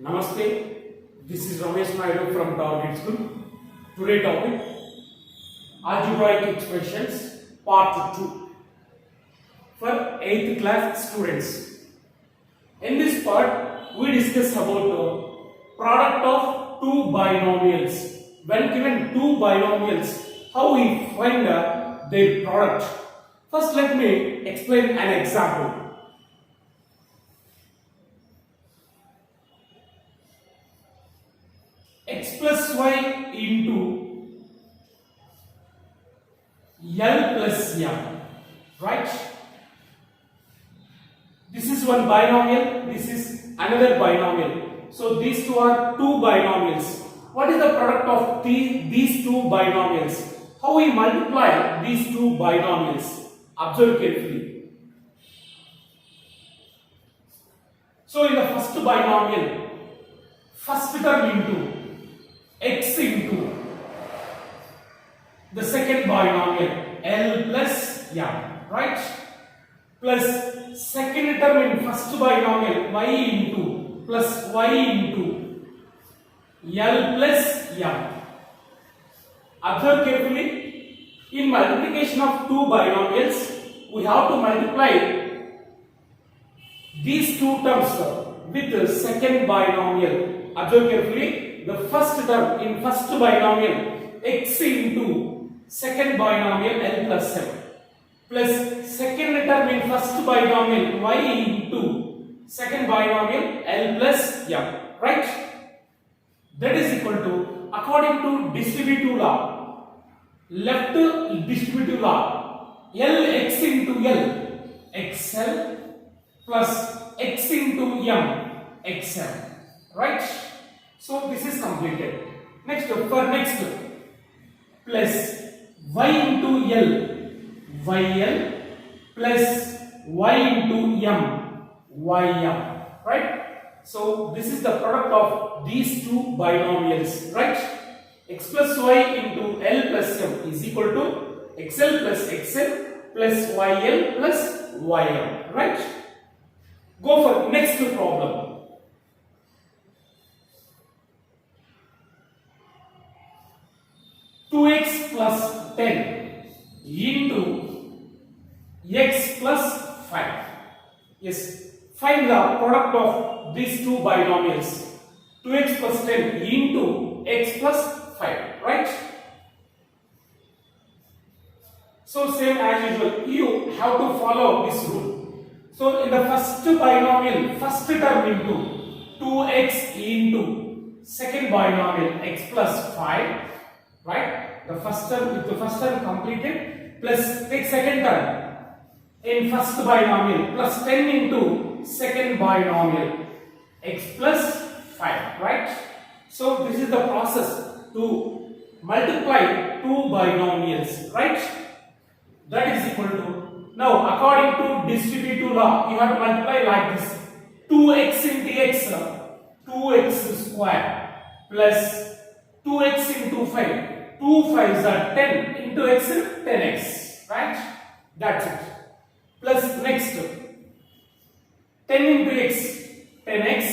Namaste, this is Ramesh Naidu from Target School. Today topic Algebraic Expressions Part 2 for 8th class students. In this part, we discuss about the product of two binomials. When given two binomials, how we find their product. First, let me explain an example. X plus y into L plus M, right? This is one binomial, this is another binomial. So these two are two binomials. What is the product of these two binomials? How we multiply these two binomials? Observe carefully. So in the first binomial, first term into x into the second binomial L plus M, right? Plus second term in first binomial y into plus y into L plus M. Observe carefully. In multiplication of two binomials, we have to multiply these two terms with the second binomial. Observe carefully. The first term in first binomial x into second binomial L plus M plus second term in first binomial y into second binomial L plus M, right? That is equal to, according to distributive law, left distributive law, Lx into L, XL plus x into M, XM, right? So this is completed. Next, for next, plus y into L, YL plus y into M, YM, right? So this is the product of these two binomials, right? X plus y into L plus M is equal to XL plus XL plus YL plus YM, right? Go for next problem. 2x plus 10 into x plus 5. Yes, find the product of these two binomials. 2x plus 10 into x plus 5, right? So same as usual, you have to follow this rule. So in the first binomial, first term into 2x into second binomial x plus 5, right? The first term completed, plus take second term in first binomial plus 10 into second binomial x plus 5, right? So this is the process to multiply two binomials, right? That is equal to, now according to distributive law, you have to multiply like this: 2x into x, 2x square plus 2x into 5. 2 5s are 10 into x, 10x, right? That's it. Plus next, 10 into x, 10x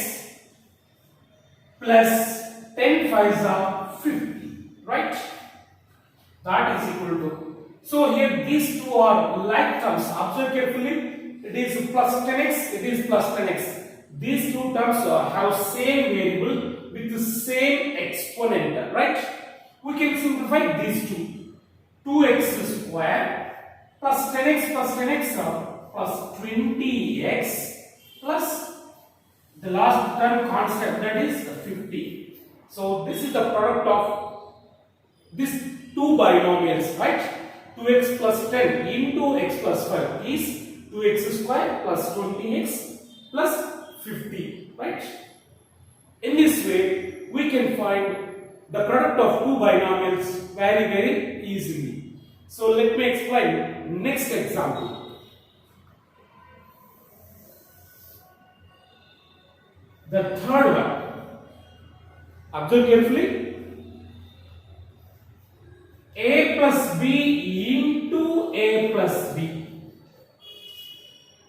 plus 10 5s are 50, right? That is equal to. So here these two are like terms. Observe carefully. It is plus 10x, it is plus 10x. These two terms have same variable with the same exponent, right? We can simplify these two. 2x square plus 10x plus 20x plus the last term constant, that is 50. So this is the product of these two binomials, right? 2x plus 10 into x plus 5 is 2x square plus 20x plus 50, right? In this way, we can find the product of two binomials very easily. So let me explain next example. The third one. Observe carefully. A plus B into A plus B.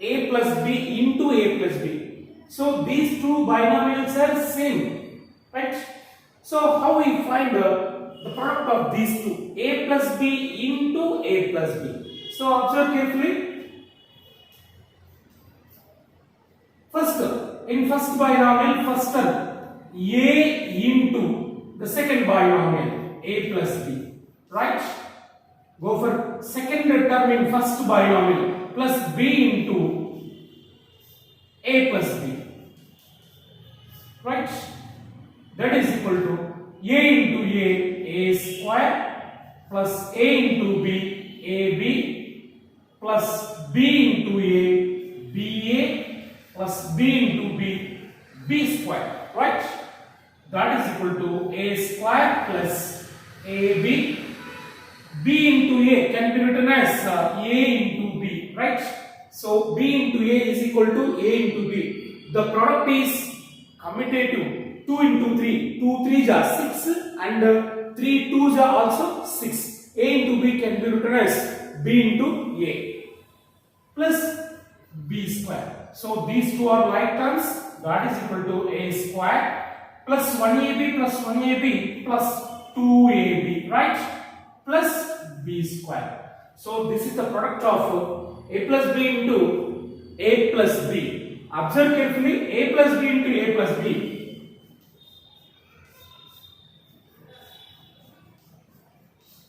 A plus B into A plus B. So these two binomials are same, right? So how we find the product of these two, a plus b into a plus b? So observe carefully. First, in first binomial, first term a into the second binomial a plus b, right? Go for second term in first binomial plus b into a plus b, right? That is equal to a into a square plus a into b ab plus b into a ba plus b into b b square, right? That is equal to a square plus ab. B into a can be written as a into b, right? So b into a is equal to a into b. The product is commutative. 2 into 3, 2 3s are 6 and 3 2s are also 6. A into b can be written as b into a plus b square. So these two are like terms. That is equal to a square plus 1ab plus 1ab plus 2ab, right? Plus b square. So this is the product of a plus b into a plus b. Observe carefully, a plus b into a plus b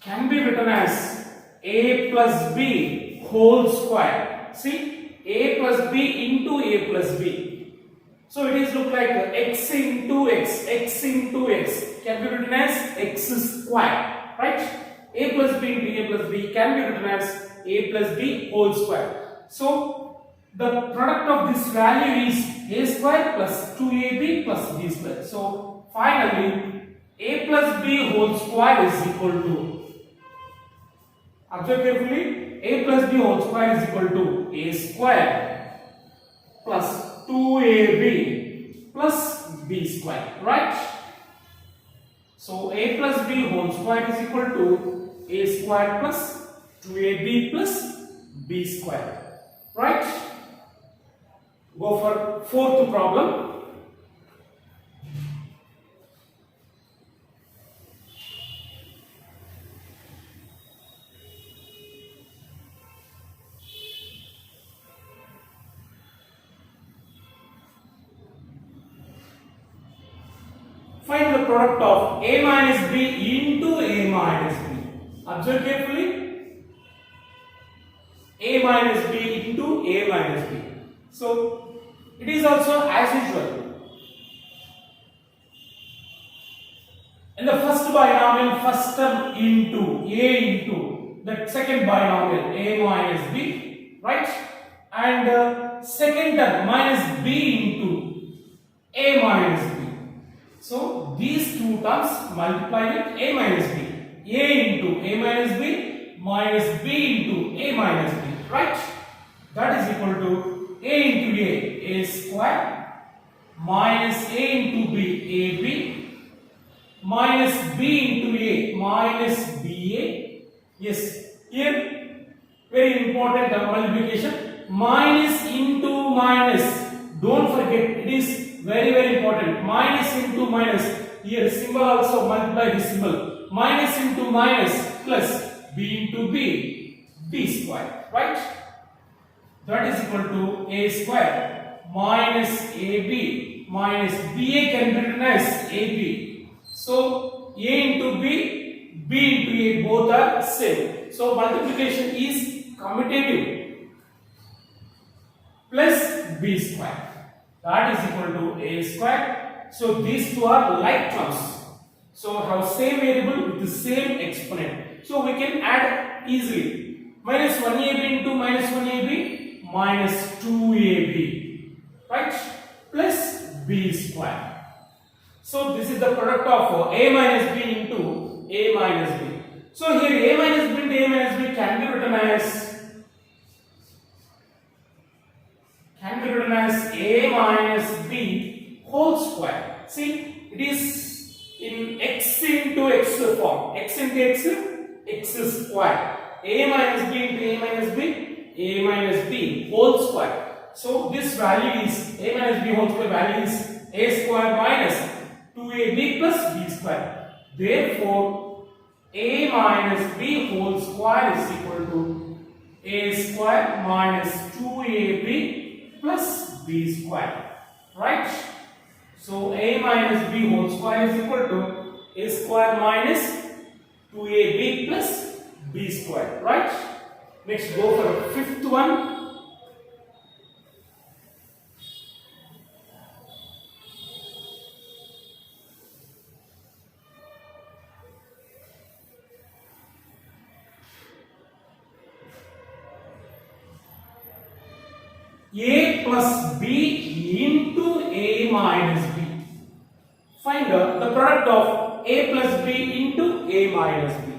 can be written as a plus b whole square. See, a plus b into a plus b. So it is look like x into x into x can be written as x square, right? A plus b into a plus b can be written as a plus b whole square. So the product of this value is a square plus 2ab plus b square. So finally a plus b whole square is equal to, observe carefully, a plus b whole square is equal to a square plus 2ab plus b square, right? So a plus b whole square is equal to a square plus 2ab plus b square, right? Go for fourth problem. Find the product of a minus b into a minus b. Observe carefully. A minus b into a minus b. So it is also as usual. In the first binomial, first term into a into the second binomial a minus b, right? And second term minus b into a minus b. So these two terms multiply with a minus b. A into a minus b minus b into a minus b, right? That is equal to a into a square minus a into b ab minus b into a minus ba. Yes, here very important multiplication, minus into minus. Don't forget, it is very important. Minus into minus. Here symbol also multiply this symbol. Minus into minus plus b into b, b square, right? That is equal to a square minus ab minus ba can be written as ab. So a into b, b into a both are same. So multiplication is commutative plus b square. That is equal to a square. So these two are like terms. So have same variable with the same exponent. So we can add easily. Minus 1ab into minus 1ab minus 2ab, right? Plus b square. So this is the product of a minus b into a minus b. So here a minus b into a minus b can be written as a minus b whole square. See, it is in x into x form. X into x, x square. A minus b into a minus b whole square. So this value is a minus b whole square value is a square minus 2ab plus b square. Therefore, a minus b whole square is equal to a square minus 2ab plus b square. Right? So a minus b whole square is equal to a square minus 2ab plus b square. Right? Next, go for fifth one. A plus b into a minus b. Find the product of a plus b into a minus b.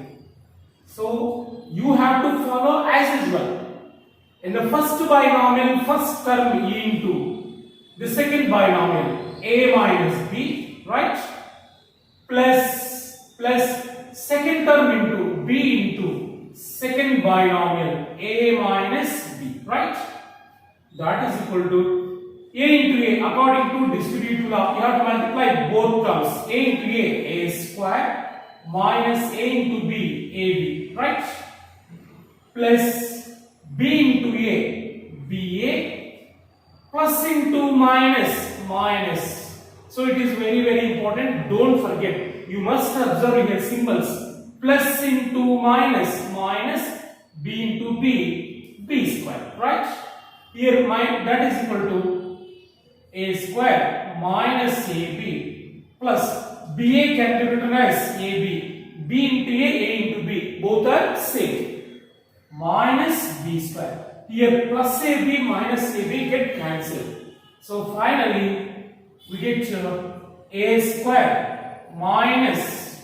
So you have to follow as usual. In the first binomial, first term into the second binomial a minus b, right? Plus second term into b into second binomial a minus b, right? That is equal to a into a. According to distributive law, you have to multiply both terms. A into a square minus a into b, ab, right? Plus b into a, ba, plus into minus. So it is very important. Don't forget. You must observe here symbols. Plus into minus, b into b square, right? Here that is equal to a square minus ab plus ba can be written as ab, b into a into b, both are same, minus b square. Here plus ab minus ab get cancelled. So finally we get a square minus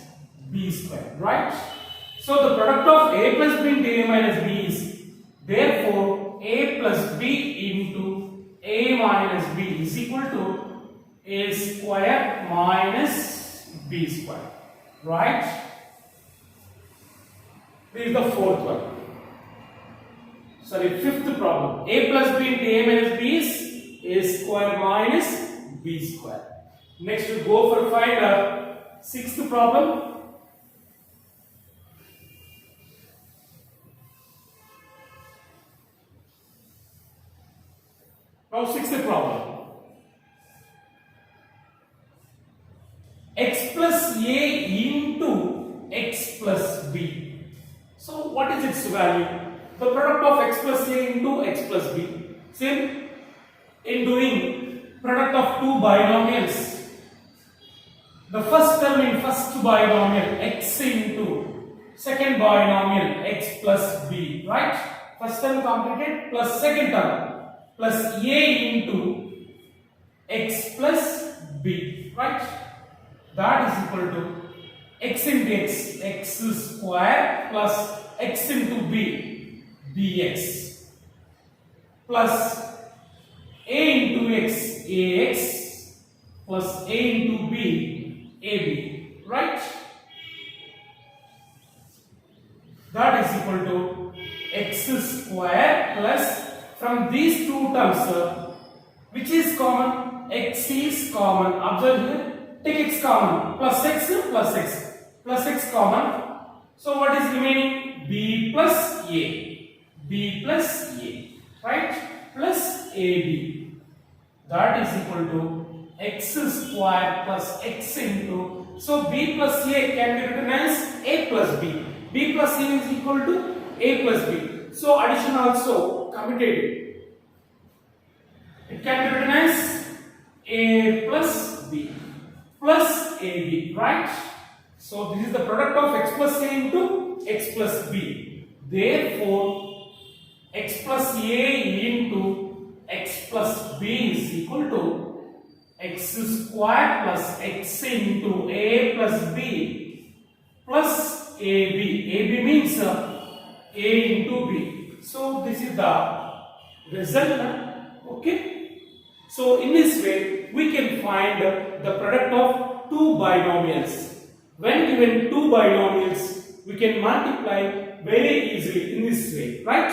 b square, right? So the product of a plus b into a minus b is therefore a plus b into a minus b is equal to a square minus b square, right? This is the fourth one. Sorry, fifth problem. A plus b into a minus b is a square minus b square. Next we go for find sixth problem. Now sixth problem. X plus a into x plus b. So what is its value? The product of x plus a into x plus b. Same in doing product of two binomials. The first term in first binomial x into second binomial x plus b, right? First term completed plus second term plus a into x plus b, right? That is equal to x into x square plus x into b, bx plus a into x, ax plus a into b, ab, right? That is equal to x square plus, from these two terms, which is common? X is common. Observe here. Take x common. Plus x common. So what is remaining? B plus a. Right? Plus ab. That is equal to x square plus x into. So b plus a can be written as a plus b. B plus a is equal to a plus b. So addition also commuted. It can be written as a plus b plus ab, right? So this is the product of x plus a into x plus b. Therefore, x plus a into x plus b is equal to x square plus x into a plus b plus ab. ab means a into b. So this is the result. Okay. So in this way we can find the product of two binomials. When given two binomials, we can multiply very easily in this way, right?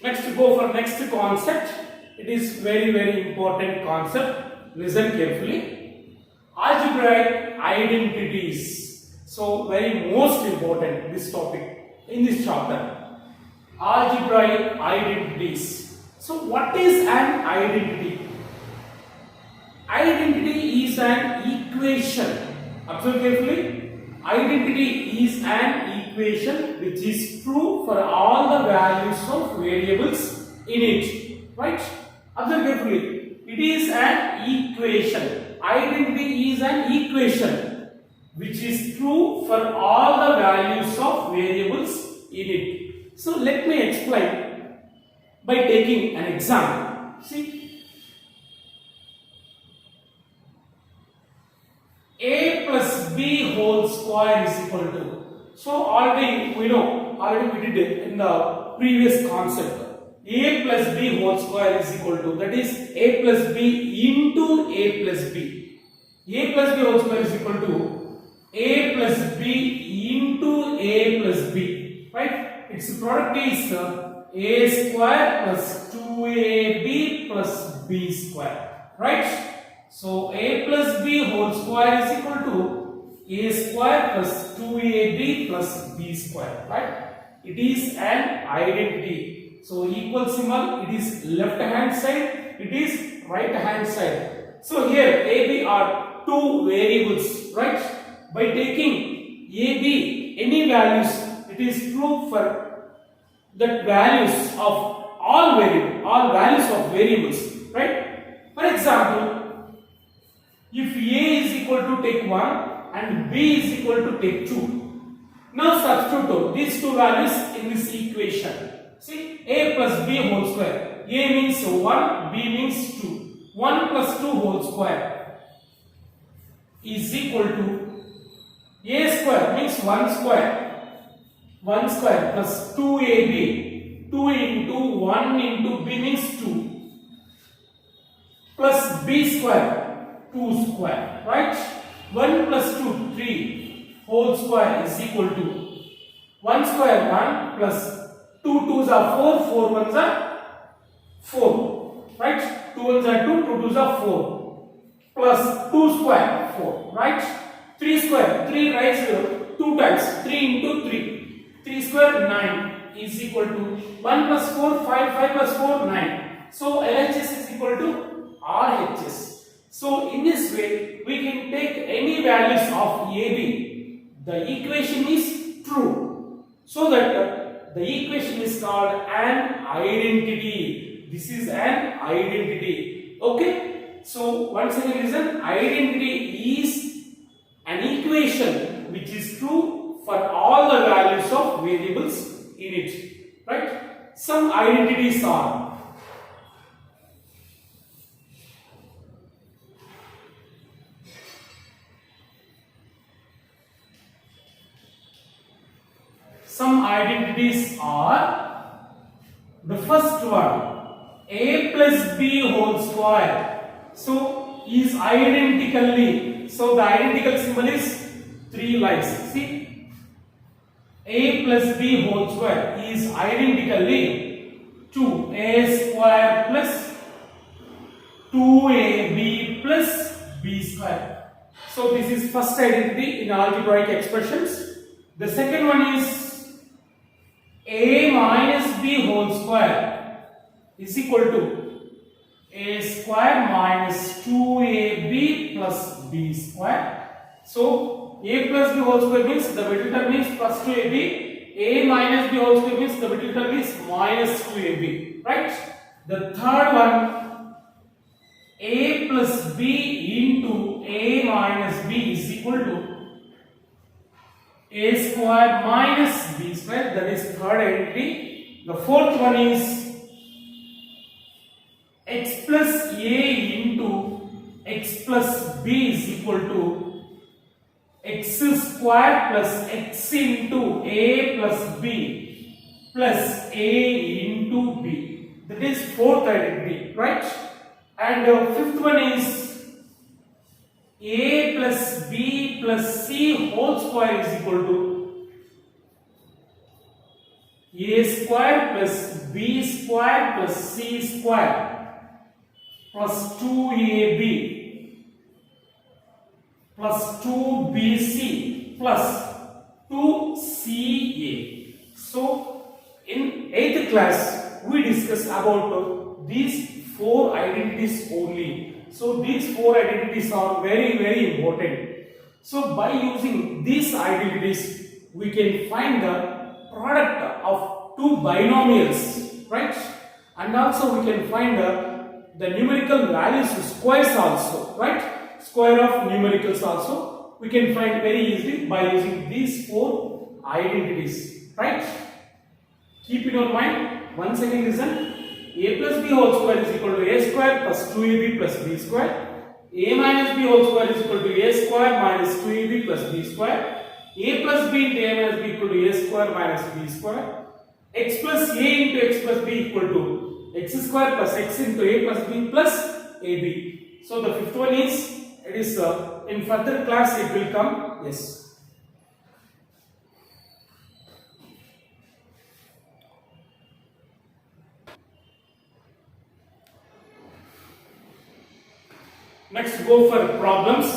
Next, go for next concept. It is very important concept. Listen carefully. Algebraic identities. So very most important this topic in this chapter. Algebraic identities. So what is an identity? Identity is an equation. Observe carefully. Identity is an equation which is true for all the values of variables in it. Right? Observe carefully. It is an equation. Identity is an equation which is true for all the values of variables in it. So let me explain by taking an example. See, a plus b whole square is equal to. So already we know, already we did it in the previous concept. A plus b whole square is equal to, that is a plus b into a plus b. A plus b whole square is equal to a plus b into a plus b. Right? Its product is a square plus 2ab plus b square. Right? So a plus b whole square is equal to a square plus 2ab plus b square. Right? It is an identity. So equal symbol, it is left hand side, it is right hand side. So here ab are two variables. Right? By taking ab any values, it is true for the values of all values of variables. Right? For example, if a is equal to take 1 and b is equal to take 2. Now substitute these two values in this equation. See, a plus b whole square. A means 1, b means 2. 1 plus 2 whole square is equal to a square means 1 square. 1 square plus 2ab. 2 into 1 into b means 2. Plus b square. 2 square. Right? 1 plus 2, 3 whole square is equal to 1 square 1 plus 2 2s are 4, 4 1s are 4. Right? 2 1s are 2, 2 2s are 4. Plus 2 square 4. Right? 3 square, 3 raised 2 times, 3 into 3. 3 square 9 is equal to 1 plus 4, 5, 5 plus 4, 9. So LHS is equal to RHS. So in this way, we can take any values of AB. The equation is true. So that the equation is called an identity. This is an identity. Okay? So once again listen, identity is an equation which is true for all the values of variables in it. Right? Some identities are the first one, a plus b whole square. So is identically, so the identical symbol is 3 lines. See, a plus b whole square is identically to a square plus 2ab plus b square. So this is first identity in algebraic expressions. The second one is a minus b whole square is equal to a square minus 2ab plus b square. So a plus b whole square means the middle term is plus 2ab. A minus b whole square means the middle term is minus 2ab. Right? The third one, a plus b into a minus b is equal to a square minus b square. That is third identity. The fourth one is x plus a into x plus b is equal to x square plus x into a plus b plus a into b. That is fourth identity. Right? And the fifth one is a plus b plus c whole square is equal to a square plus b b square plus c square plus 2ab plus 2bc plus 2ca. So in 8th class we discussed about these 4 identities only. So these 4 identities are very important. So by using these identities we can find the product of 2 binomials, right? And also we can find the numerical values squares also, right? Square of numericals also we can find very easily by using these 4 identities, right? Keep in your mind. Once again listen. A plus b whole square is equal to a square plus 2ab plus b square. A minus b whole square is equal to a square minus 2ab plus b square. A plus b into a minus b equal to a square minus b square. X plus a into x plus b equal to x square plus x into a plus b plus ab. So the fifth one is, it is in further class it will come. Yes. Next, go for problems.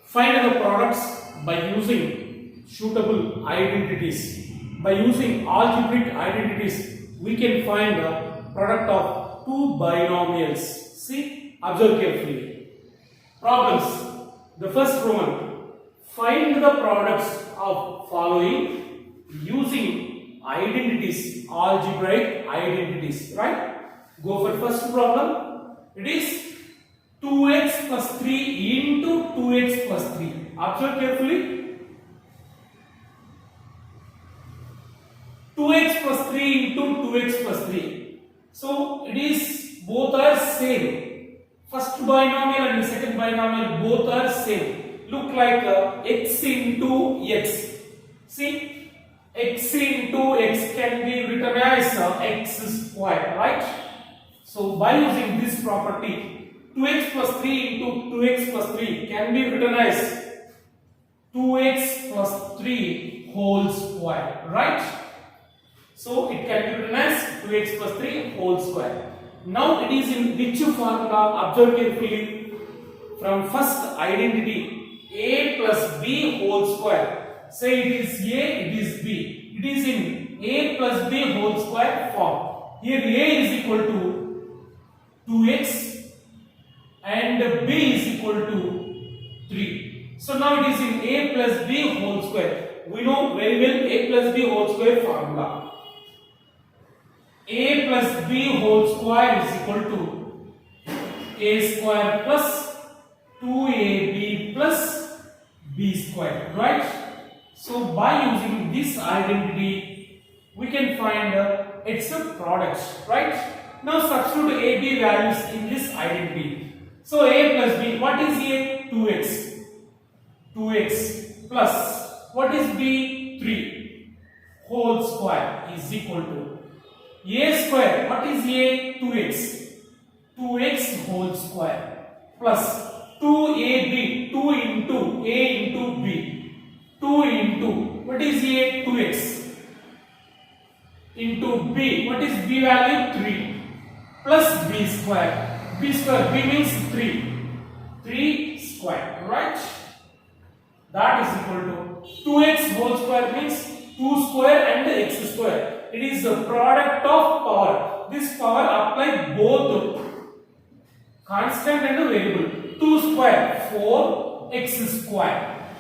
Find the products by using suitable identities. By using algebraic identities, we can find the product of 2 binomials. See, observe carefully. Problems. The first one. Find the products of following using identities, algebraic identities. Right? Go for first problem. It is 2x plus 3 into 2x plus 3. Observe carefully. 2x plus 3 into 2x plus 3. So it is both are same. First binomial and the second binomial both are same. Look like x into x. See, x into x can be written as x square, right? So by using this property, 2x plus 3 into 2x plus 3 can be written as 2x plus 3 whole square, right? So it can be written as 2x plus 3 whole square. Now it is in which formula? Observe carefully. From first identity, a plus b whole square. Say it is a, it is b. It is in a plus b whole square form. Here a is equal to 2x and b is equal to 3. So now it is in a plus b whole square. We know very well a plus b whole square formula. A plus b whole square is equal to a square plus 2ab plus b square, right? So by using this identity, we can find its products, right? Now substitute a, b values in this identity. So a plus b, what is a? 2x. 2x plus, what is b? 3 whole square is equal to a square, what is a? 2x. 2x whole square plus 2ab, 2 into a into b. 2 into, what is a? 2x into b, what is b value? 3 plus b square. B square, b means 3. 3 square, right? That is equal to 2x whole square means 2 square and x square. It is the product of power. This power apply both constant and variable. 2 square, 4 x square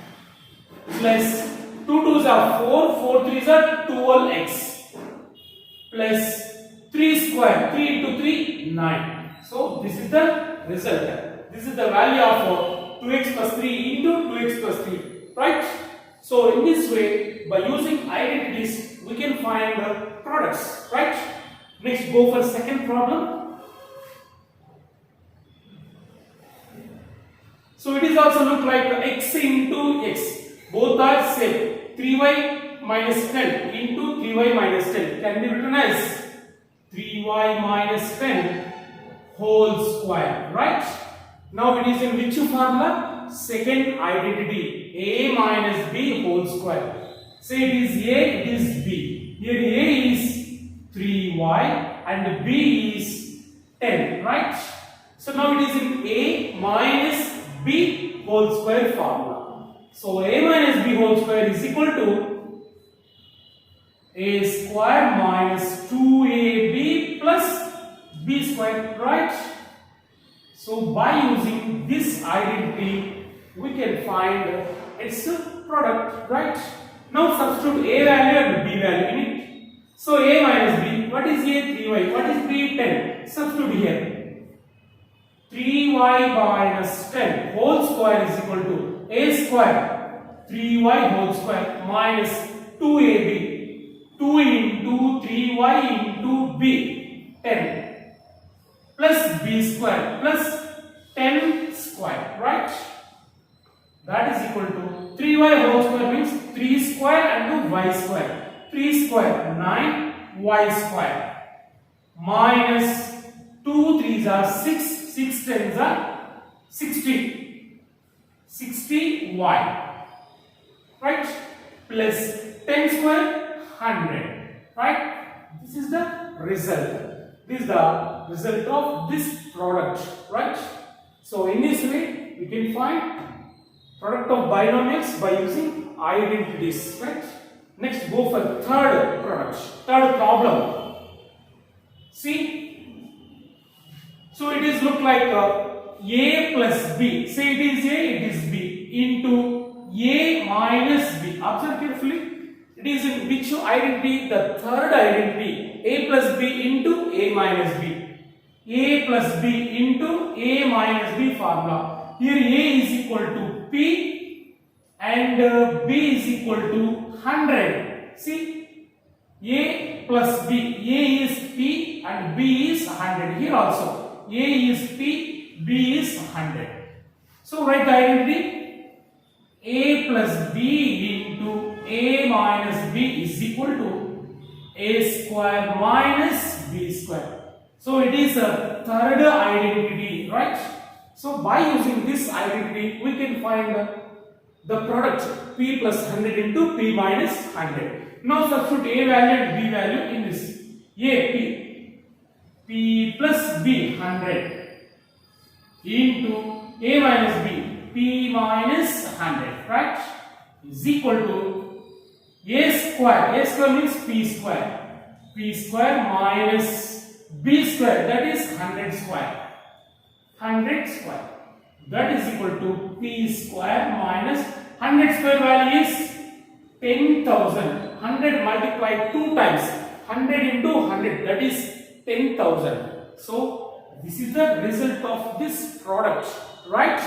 plus 2 2s are 4, 4 3s are 12x plus 3 square, 3 into 3, 9. So this is the result. This is the value of 2x plus 3 into 2x plus 3, right? So in this way, by using identities, we can find the products, right? Next, go for second problem. So it is also look like x into x. Both are same. 3y minus 10 into 3y minus 10 can be written as 3y minus 10 whole square, right? Now it is in which formula? Second identity, a minus b whole square. Say it is a, it is b. Here a is 3y and b is 10, right? So now it is in a minus b whole square formula. So a minus b whole square is equal to a square minus 2ab plus b square, right? So by using this identity we can find its product, right? Now substitute a value and b value in it. So a minus b, what is a? 3y, what is b? 10. Substitute here. 3y minus 10 whole square is equal to a square 3y whole square minus 2ab, 2 into 3y into b, 10 plus b square plus 10 square, right? That is equal to 3y whole square means 3 square and y square. 3 square 9, y square minus 2 3s are 6, 6 10s are 60, 60y, right? Plus 10 square 100, right? This is the result. This is the result of this product, right? So in this way we can find product of binomials by using identities, right? Next, go for third product, third problem. See, so it is look like a plus b. Say it is a, it is b into a minus b. Observe carefully. It is in which identity? The third identity. A plus b into a minus b. A plus b into a minus b formula. Here a is equal to p and b is equal to 100. See, a plus b, a is p and b is 100. Here also a is p, b is 100. So write the identity. A plus b into a minus b is equal to a square minus b square. So it is a third identity, right? So by using this identity we can find the product p plus 100 into p minus 100. Now substitute a value and b value in this. A p plus b 100 into a minus b p minus 100, right? Is equal to a square. A square means p square. P square minus b square, that is 100 square. 100 square. That is equal to p square minus 100 square value is 10,000. 100 multiplied 2 times. 100 into 100, that is 10,000. So this is the result of this product, right?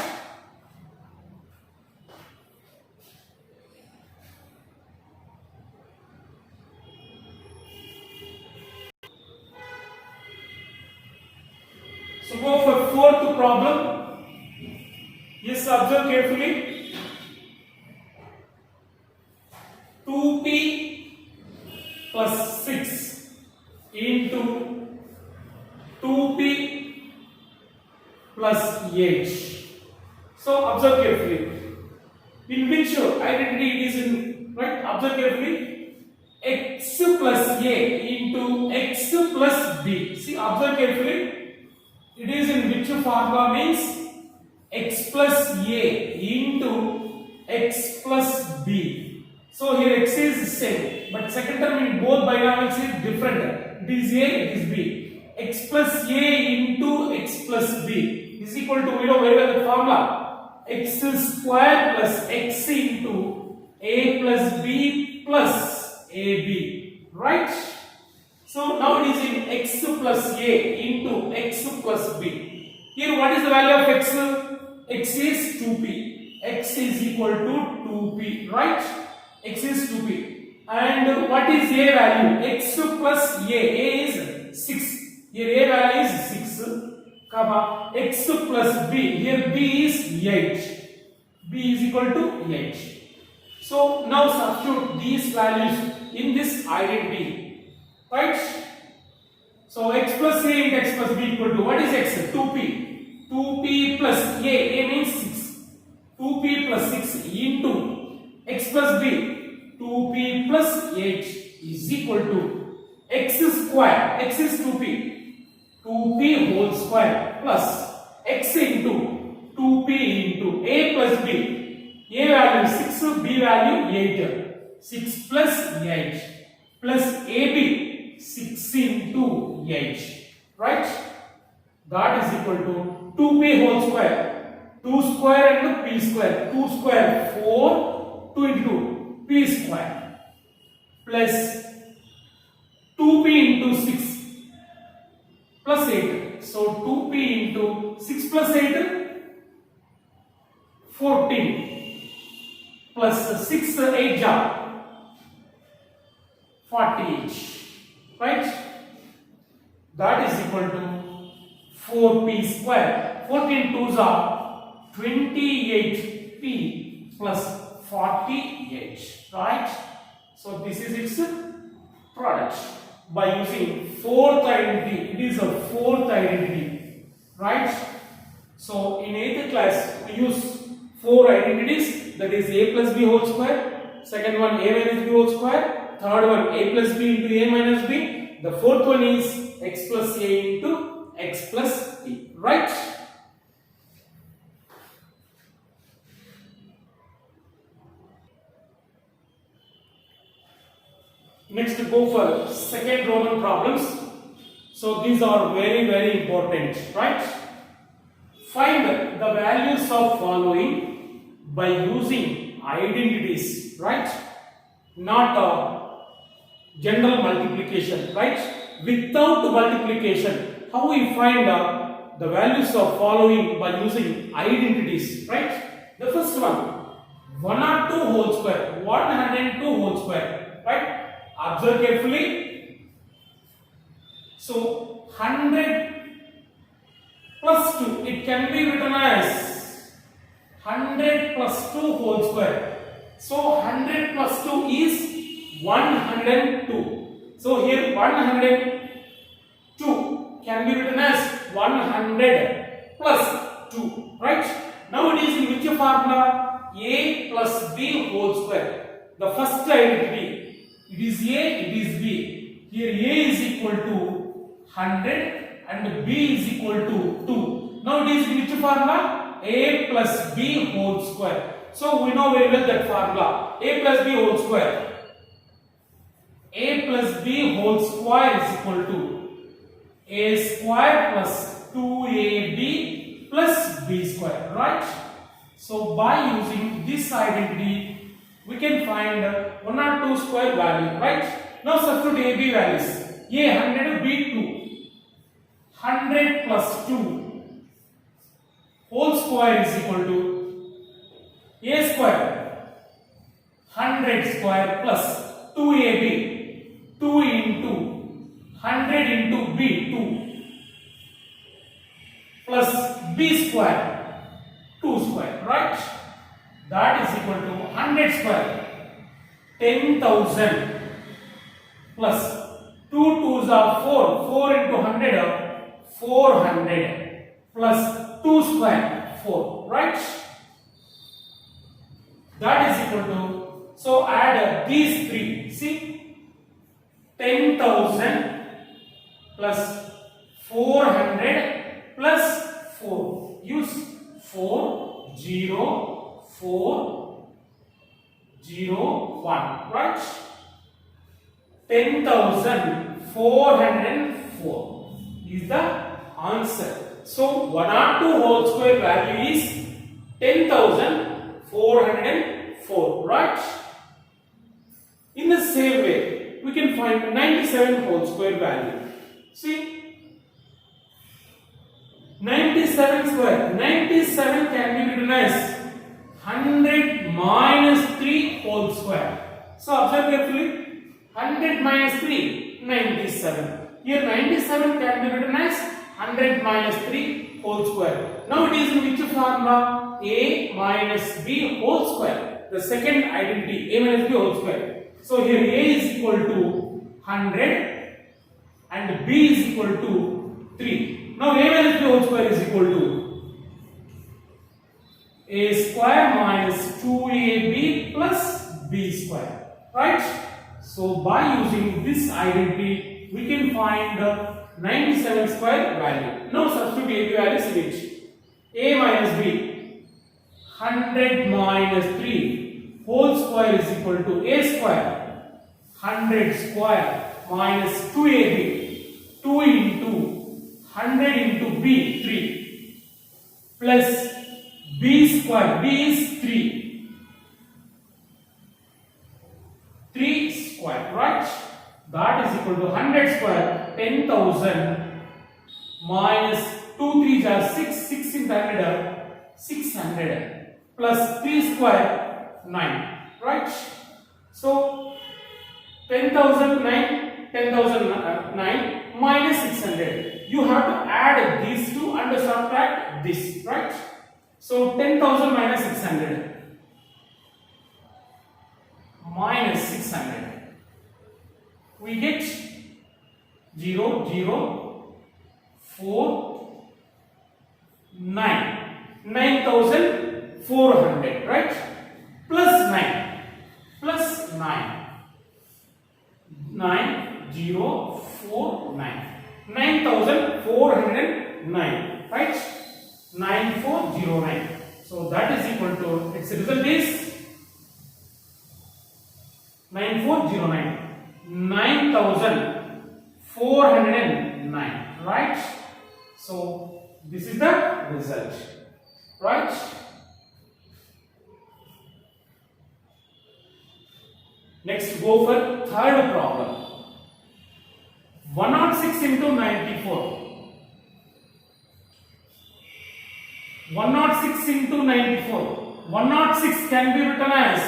So go for fourth problem. Yes, observe carefully. 2p plus 6 into 2p plus 8. So observe carefully. In which identity it is in, right? Observe carefully. X plus a into x plus b. See, observe carefully. It is in which formula means x plus a into x plus b. So here x is the same, but second term in both binomials is different. It is a, it is b. X plus a into x plus b is equal to, you know very well the formula. X square plus x into a plus b plus ab, right? So now it is in x plus a into x plus b. Here what is the value of x? X is 2p. X is equal to 2p, right? X is 2p. And what is a value? X plus a is 6. Here a value is 6, comma, x plus b. Here b is 8. B is equal to 8. So now substitute these values in this identity, right? So x plus a into x plus b equal to, what is x? 2p. 2p plus a means 6. 2p plus 6 into x plus b. 2p plus 8 is equal to x square, x is 2p, 2p whole square plus x into 2p into a plus b, a value 6, b value 8, 6 plus 8 plus ab 6 into 8, right? That is equal to 2p whole square, 2 square into p square, 2 square 4, 2 into p square plus 2p into 6 plus 8. So 2p into 6 plus 8, 14 plus 6 8 jar 48, right? That is equal to 4p square. 14 2s are 28p plus 48, right? So this is its product by using fourth identity. It is a fourth identity, right? So in 8th class we use 4 identities, that is a plus b whole square, second one a minus b whole square, third one a plus b into a minus b, the fourth one is x plus a into x plus b, right? Next, go for second Roman problems. So these are very important, right? Find the values of following by using identities, right? Not general multiplication, right? Without multiplication, how we find the values of following by using identities, right? The first one, 102 whole square, 102 whole square, right? Observe carefully. So 100 plus 2, it can be written as 100 plus 2 whole square. So 100 plus 2 is 102. So here 102 can be written as 100 plus 2, right? Now it is in which formula? A plus b whole square. The first identity. It is A, it is B. Here A is equal to 100 and B is equal to 2. Now it is in which formula? A plus B whole square. So we know very well that formula. A plus B whole square. A plus B whole square is equal to A square plus 2AB plus B square, right? So by using this identity, we can find 1 or 2 square value, right? Now substitute AB values. A 100, B 2. 100 plus 2 whole square is equal to A square 100 square plus 2AB, 2 into 100 into B 2 plus B square 2 square, right? That is equal to 100 square, 10,000 plus 2 2s are 4, 4 into 100 are 400 plus 2 square 4, right? That is equal to, so add these three, see, 10,000 plus 400 plus 4, use 4 0 4 0 1, right? 10,404 is the answer. So 102 whole square value is 10,404, right? In the same way, we can find 97 whole square value. See, 97 square, 97 can be written as 100 minus 3 whole square. So observe carefully. 100 minus 3, 97. Here 97 can be written as 100 minus 3 whole square. Now it is in which formula? A minus B whole square. The second identity, A minus B whole square. So here A is equal to 100 and B is equal to 3. Now A minus B whole square is equal to A square minus 2AB plus B square, right? So by using this identity, we can find the 97 square value. Now substitute A values in it. A minus B, 100 minus 3 whole square is equal to A square, 100 square minus 2AB, 2 into 100 into B, 3, plus B square, B is 3, 3 square, right? That is equal to 100 square, 10,000 minus 2 3s are 6, 6 into 100, 600 plus 3 square, 9, right? So 10,000 9, 10,000 9 minus 600. You have to add these two and subtract this, right? So 10,000 minus 600 minus 600. We get 0, 0, 4, 9. 9,400, right? Plus 9. Plus 9. 9, 0, 4, 9. 9,409, right? 9409. So that is equal to, its result is 9409. 9,409, right? So this is the result, right? Next, go for third problem. 106 into 94. 106 into 94. 106 can be written as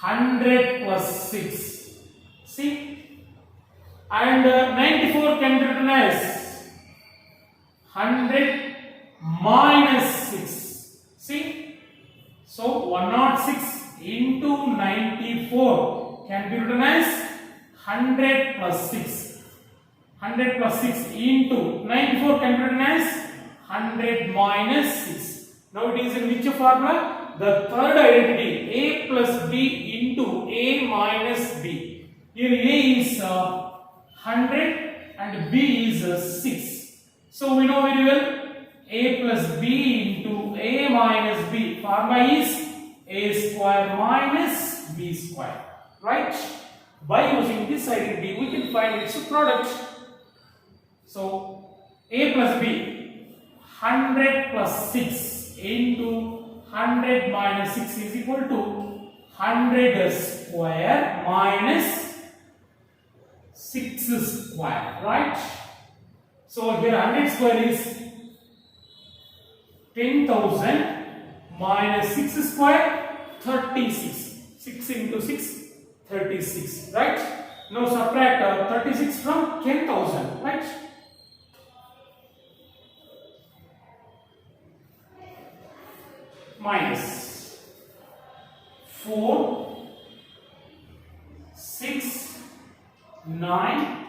100 plus 6. See? And 94 can be written as 100 minus 6. See? So 106 into 94 can be written as 100 plus 6. 100 plus 6 into 94 can be written as 100 minus 6. Now it is in which formula? The third identity, A plus B into A minus B. Here A is 100 and B is 6. So we know very well A plus B into A minus B. Formula is A square minus B square. Right? By using this identity, we can find its product. So A plus B, 100 plus 6 into 100 minus 6 is equal to 100 square minus 6 square, right? So here 100 square is 10,000 minus 6 square, 36. 6 into 6, 36, right? Now subtract 36 from 10,000, right? Minus 4, 6, 9,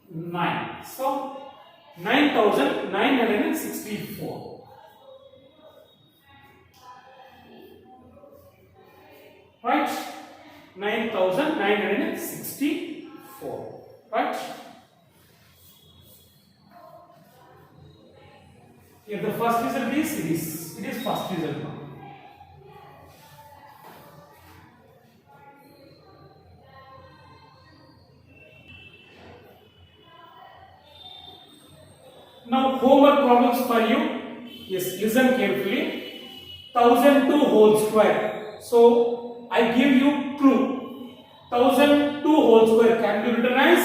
9. So 9,964. Right? 9,964. Right? If the first result is it is first result now. Now homework problems for you. Yes, listen carefully. 1002 whole square. So I give you clue. 1002 whole square can be written as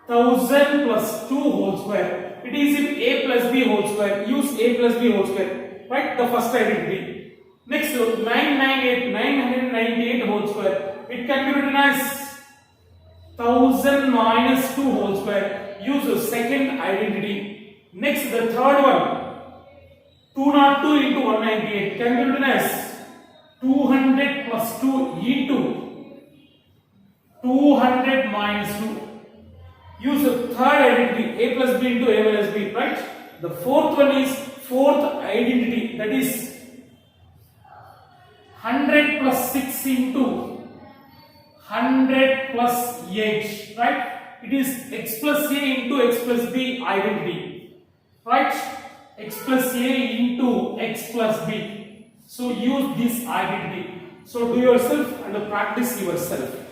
1000 plus 2 whole square. It is in A plus B whole square. Use A plus B whole square. Right? The first identity. Next, 998 whole square. It can be written as 1000 minus 2 whole square. Use the second identity. Next, the third one, 202 into 198 can be written as 200 plus 2 into 200 minus 2. Use the third identity, A plus B into A minus B, right? The fourth one is fourth identity, that is 100 plus 6 into 100 plus 8, right? It is x plus a into x plus b identity, right? X plus a into x plus b. So use this identity. So do yourself and practice yourself.